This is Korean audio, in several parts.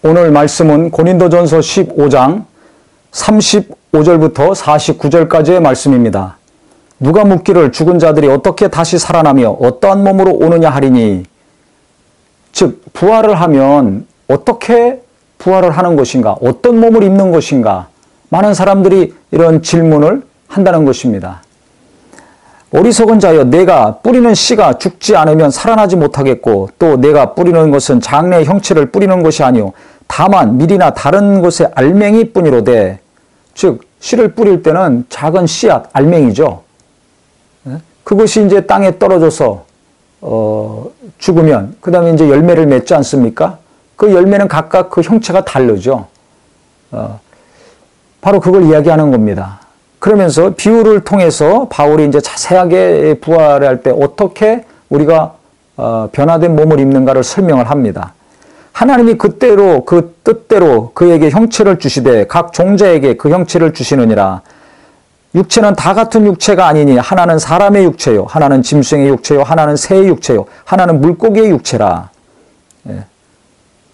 오늘 말씀은 고린도전서 15장 35절부터 49절까지의 말씀입니다. 누가 묻기를 죽은 자들이 어떻게 다시 살아나며 어떠한 몸으로 오느냐 하리니, 즉 부활을 하면 어떻게 부활을 하는 것인가, 어떤 몸을 입는 것인가, 많은 사람들이 이런 질문을 한다는 것입니다. 어리석은 자여, 내가 뿌리는 씨가 죽지 않으면 살아나지 못하겠고, 또 내가 뿌리는 것은 장래의 형체를 뿌리는 것이 아니요 다만 밀이나 다른 것의 알맹이 뿐이로되, 즉 씨를 뿌릴 때는 작은 씨앗, 알맹이죠. 그것이 이제 땅에 떨어져서 죽으면 그 다음에 이제 열매를 맺지 않습니까? 그 열매는 각각 그 형체가 다르죠. 바로 그걸 이야기하는 겁니다. 그러면서 비유를 통해서 바울이 이제 자세하게 부활할 때 어떻게 우리가 변화된 몸을 입는가를 설명을 합니다. 하나님이 그때로 그 뜻대로 그에게 형체를 주시되 각 종자에게 그 형체를 주시느니라. 육체는 다 같은 육체가 아니니 하나는 사람의 육체요, 하나는 짐승의 육체요, 하나는 새의 육체요, 하나는 물고기의 육체라.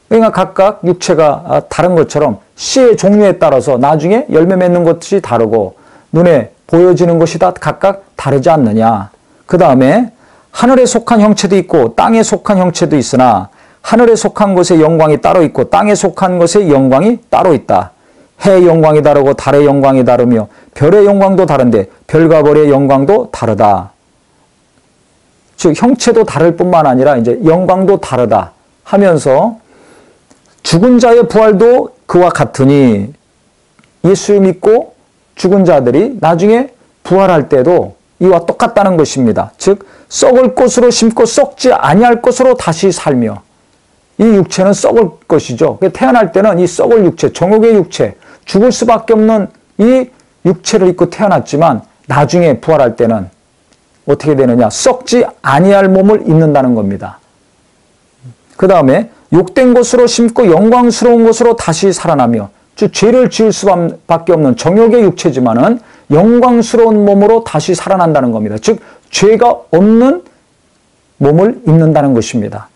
그러니까 각각 육체가 다른 것처럼 씨의 종류에 따라서 나중에 열매 맺는 것이 다르고 눈에 보여지는 것이 다 각각 다르지 않느냐. 그 다음에 하늘에 속한 형체도 있고 땅에 속한 형체도 있으나 하늘에 속한 것의 영광이 따로 있고 땅에 속한 것의 영광이 따로 있다. 해의 영광이 다르고 달의 영광이 다르며 별의 영광도 다른데 별과 별의 영광도 다르다. 즉 형체도 다를 뿐만 아니라 이제 영광도 다르다 하면서 죽은 자의 부활도 그와 같으니, 예수 믿고 죽은 자들이 나중에 부활할 때도 이와 똑같다는 것입니다. 즉 썩을 것으로 심고 썩지 아니할 것으로 다시 살며, 이 육체는 썩을 것이죠. 태어날 때는 이 썩을 육체, 정욕의 육체, 죽을 수밖에 없는 이 육체를 입고 태어났지만 나중에 부활할 때는 어떻게 되느냐, 썩지 아니할 몸을 입는다는 겁니다. 그 다음에 욕된 것으로 심고 영광스러운 것으로 다시 살아나며, 즉 죄를 지을 수밖에 없는 정욕의 육체지만은 영광스러운 몸으로 다시 살아난다는 겁니다. 즉 죄가 없는 몸을 입는다는 것입니다.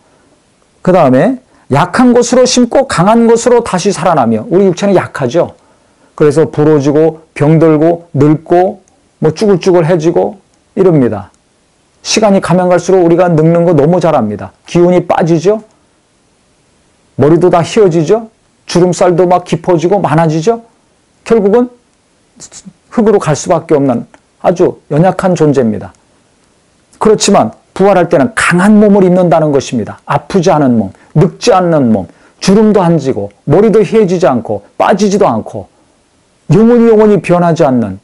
그 다음에 약한 것으로 심고 강한 것으로 다시 살아나며, 우리 육체는 약하죠. 그래서 부러지고 병들고 늙고 뭐 쭈글쭈글해지고 이럽니다. 시간이 가면 갈수록 우리가 늙는 거 너무 잘 압니다. 기운이 빠지죠. 머리도 다 휘어지죠. 주름살도 막 깊어지고 많아지죠. 결국은 흙으로 갈 수밖에 없는 아주 연약한 존재입니다. 그렇지만 부활할 때는 강한 몸을 입는다는 것입니다. 아프지 않은 몸, 늙지 않는 몸, 주름도 안 지고 머리도 휘어지지 않고 빠지지도 않고 영원히 변하지 않는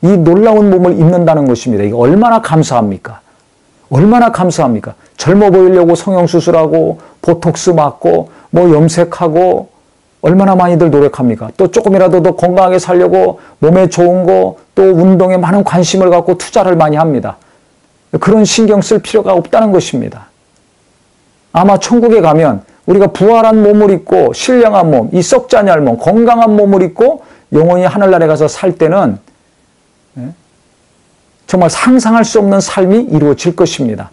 이 놀라운 몸을 입는다는 것입니다. 이게 얼마나 감사합니까? 얼마나 감사합니까? 젊어 보이려고 성형수술하고 보톡스 맞고 뭐 염색하고 얼마나 많이들 노력합니까? 또 조금이라도 더 건강하게 살려고 몸에 좋은 거, 또 운동에 많은 관심을 갖고 투자를 많이 합니다. 그런 신경 쓸 필요가 없다는 것입니다. 아마 천국에 가면 우리가 부활한 몸을 입고 신령한 몸, 이 썩지 아니할 몸, 건강한 몸을 입고 영원히 하늘나라에 가서 살 때는 정말 상상할 수 없는 삶이 이루어질 것입니다.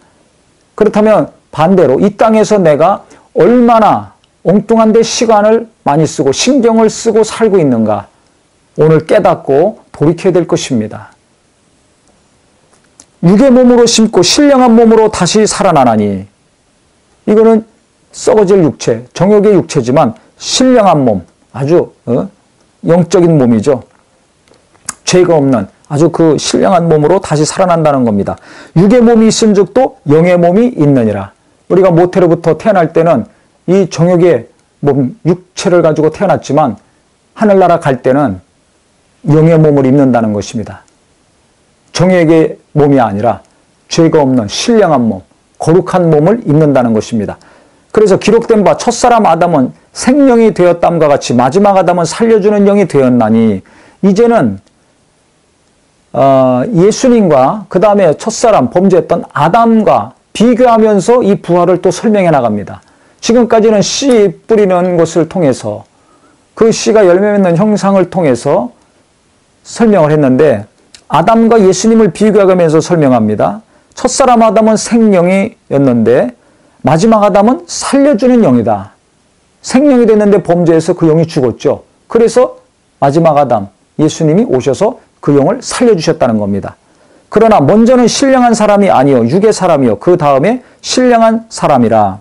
그렇다면 반대로 이 땅에서 내가 얼마나 엉뚱한 데 시간을 많이 쓰고 신경을 쓰고 살고 있는가, 오늘 깨닫고 돌이켜야 될 것입니다. 육의 몸으로 심고 신령한 몸으로 다시 살아나나니, 이거는 썩어질 육체, 정욕의 육체지만 신령한 몸, 아주 영적인 몸이죠. 죄가 없는 아주 그 신령한 몸으로 다시 살아난다는 겁니다. 육의 몸이 있은 적도 영의 몸이 있느니라. 우리가 모태로부터 태어날 때는 이 정욕의 몸, 육체를 가지고 태어났지만 하늘나라 갈 때는 영의 몸을 입는다는 것입니다. 정욕의 몸이 아니라 죄가 없는 신령한 몸, 거룩한 몸을 입는다는 것입니다. 그래서 기록된 바 첫사람 아담은 생명이 되었담과 같이 마지막 아담은 살려주는 영이 되었나니, 이제는 예수님과 그 다음에 첫사람 범죄했던 아담과 비교하면서 이 부활을 또 설명해 나갑니다. 지금까지는 씨 뿌리는 것을 통해서 그 씨가 열매 맺는 형상을 통해서 설명을 했는데, 아담과 예수님을 비교하면서 설명합니다. 첫사람 아담은 생명이었는데 마지막 아담은 살려주는 영이다. 생명이 됐는데 범죄해서 그 영이 죽었죠. 그래서 마지막 아담 예수님이 오셔서 그 영을 살려주셨다는 겁니다. 그러나 먼저는 신령한 사람이 아니요 육의 사람이요 그 다음에 신령한 사람이라.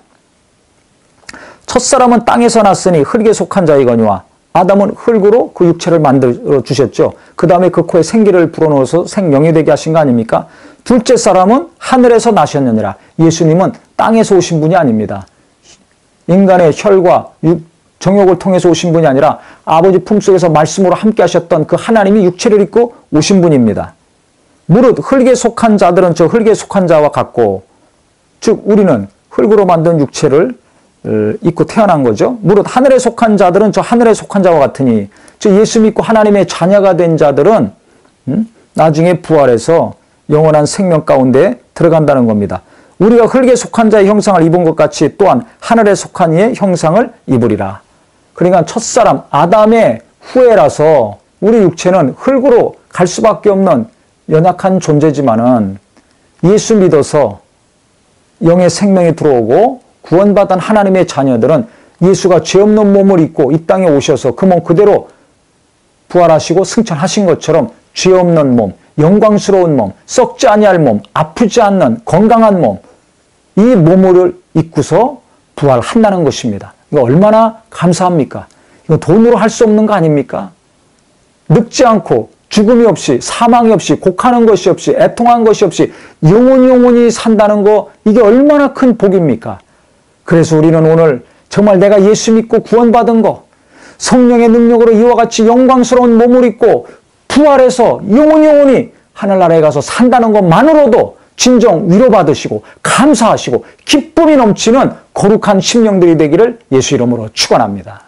첫사람은 땅에서 났으니 흙에 속한 자이거니와 아담은 흙으로 그 육체를 만들어 주셨죠. 그 다음에 그 코에 생기를 불어넣어서 생명이 되게 하신 거 아닙니까? 둘째 사람은 하늘에서 나셨느니라. 예수님은 땅에서 오신 분이 아닙니다. 인간의 혈과 정욕을 통해서 오신 분이 아니라 아버지 품속에서 말씀으로 함께 하셨던 그 하나님이 육체를 입고 오신 분입니다. 무릇 흙에 속한 자들은 저 흙에 속한 자와 같고, 즉 우리는 흙으로 만든 육체를 입고 태어난 거죠. 무릇 하늘에 속한 자들은 저 하늘에 속한 자와 같으니, 즉 예수 믿고 하나님의 자녀가 된 자들은 나중에 부활해서 영원한 생명 가운데 들어간다는 겁니다. 우리가 흙에 속한 자의 형상을 입은 것 같이 또한 하늘에 속한 이의 형상을 입으리라. 그러니까 첫사람 아담의 후예라서 우리 육체는 흙으로 갈 수밖에 없는 연약한 존재지만은 예수 믿어서 영의 생명이 들어오고 구원받은 하나님의 자녀들은 예수가 죄 없는 몸을 입고 이 땅에 오셔서 그 몸 그대로 부활하시고 승천하신 것처럼 죄 없는 몸, 영광스러운 몸, 썩지 아니할 몸, 아프지 않는 건강한 몸, 이 몸을 입고서 부활한다는 것입니다. 이거 얼마나 감사합니까? 이거 돈으로 할 수 없는 거 아닙니까? 늙지 않고 죽음이 없이 사망이 없이 곡하는 것이 없이 애통한 것이 없이 영원히 산다는 거, 이게 얼마나 큰 복입니까? 그래서 우리는 오늘 정말 내가 예수 믿고 구원받은 거, 성령의 능력으로 이와 같이 영광스러운 몸을 입고 부활해서 영원히 하늘나라에 가서 산다는 것만으로도 진정 위로받으시고 감사하시고 기쁨이 넘치는 거룩한 심령들이 되기를 예수 이름으로 축원합니다.